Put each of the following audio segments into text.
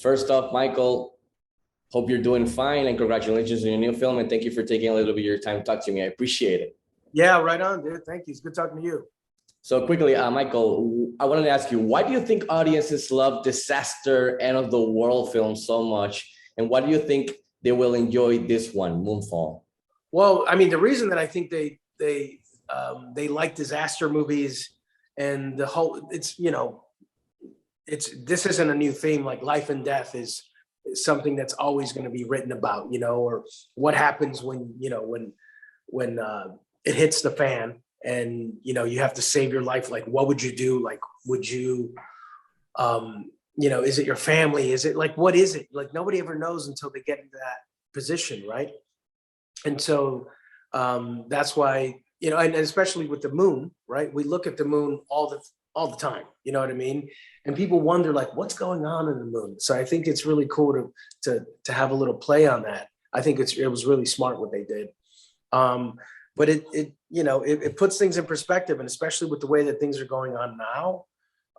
First off, Michael, hope you're doing fine and congratulations on your new film. And thank you for taking a little bit of your time to talk to me. I appreciate it. Yeah, right on, dude. Thank you. It's good talking to you. So quickly, Michael, I wanted to ask you, why do you think audiences love disaster, end of the world films so much? And why do you think they will enjoy this one, Moonfall? Well, I mean, the reason that I think they like disaster movies and the whole, this isn't a new theme. Like life and death is something that's always going to be written about, or what happens when it hits the fan and you have to save your life. Like, what would you do? Like, would you is it your family? Is it like, what is it? Like, nobody ever knows until they get into that position, right? And so that's why, and especially with the moon, right? We look at the moon all the time, you know what I mean? And people wonder, like, what's going on in the moon? So I think it's really cool to have a little play on that. I think it was really smart what they did. But it puts things in perspective, and especially with the way that things are going on now,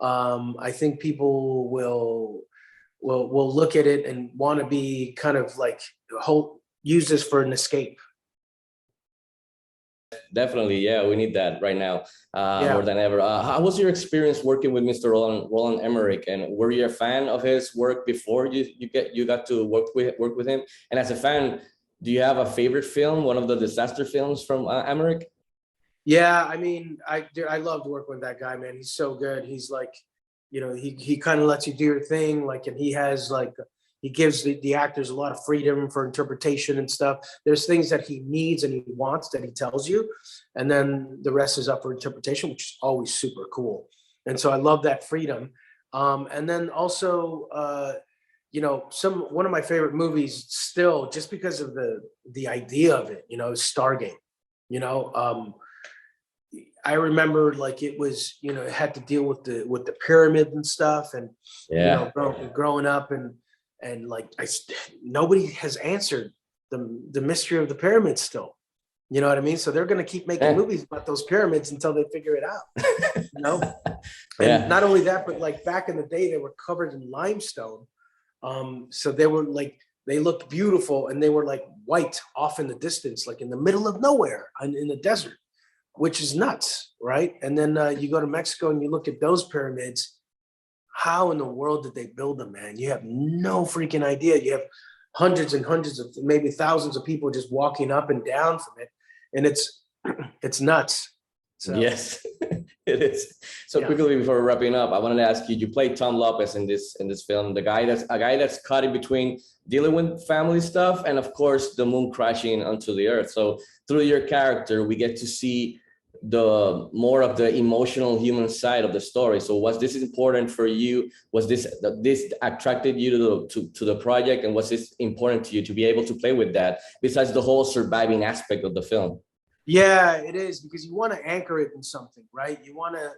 I think people will look at it and want to be kind of like use this for an escape. Definitely, yeah, we need that right now more than ever. How was your experience working with Mr. Roland Emmerich, and were you a fan of his work before you got to work with him? And as a fan, do you have a favorite film, one of the disaster films from Emmerich? Yeah, I mean, I loved working with that guy, man. He's so good. He's like, he kind of lets you do your thing, like, and he gives the actors a lot of freedom for interpretation and stuff. There's things that he needs and he wants that he tells you, and then the rest is up for interpretation, which is always super cool. And so I love that freedom. And then also, one of my favorite movies still, just because of the idea of it, is Stargate. I remember, like, it was, it had to deal with the pyramid and stuff, and growing up and like nobody has answered the mystery of the pyramids still. You know what I mean? So they're going to keep making movies about those pyramids until they figure it out. And not only that, but like back in the day, they were covered in limestone. So they were like, they looked beautiful, and they were like white off in the distance, like in the middle of nowhere in the desert, which is nuts, right? And then you go to Mexico and you look at those pyramids. How in the world did they build them, man? You have no freaking idea. You have hundreds and hundreds of, maybe thousands of people just walking up and down from it, and it's nuts. So, yes, it is. So quickly before wrapping up, I wanted to ask you: you played Tom Lopez in this film, a guy that's caught in between dealing with family stuff and, of course, the moon crashing onto the earth. So through your character, we get to see the more of the emotional human side of the story. So was this important for you? Was this attracted you to the project, and was this important to you to be able to play with that, besides the whole surviving aspect of the film? Yeah, it is, because you want to anchor it in something, right? You want to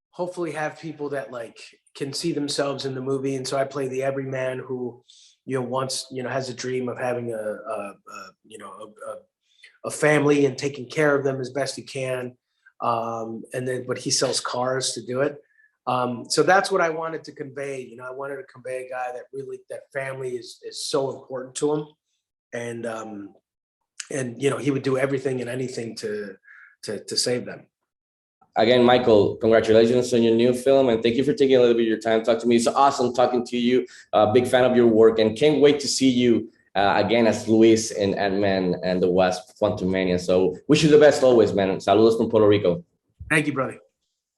hopefully have people that like can see themselves in the movie. And so I play the everyman who wants has a dream of having a family and taking care of them as best he can, but he sells cars to do it. So that's what I wanted to convey. I wanted to convey a guy that family is so important to him, and he would do everything and anything to save them. Again, Michael, congratulations on your new film, and thank you for taking a little bit of your time to talk to me. It's awesome talking to you. Big fan of your work, and can't wait to see you again as Luis in Ant-Man and the Wasp: Quantumania. So wish you the best always, man. Saludos from Puerto Rico. Thank you, brother.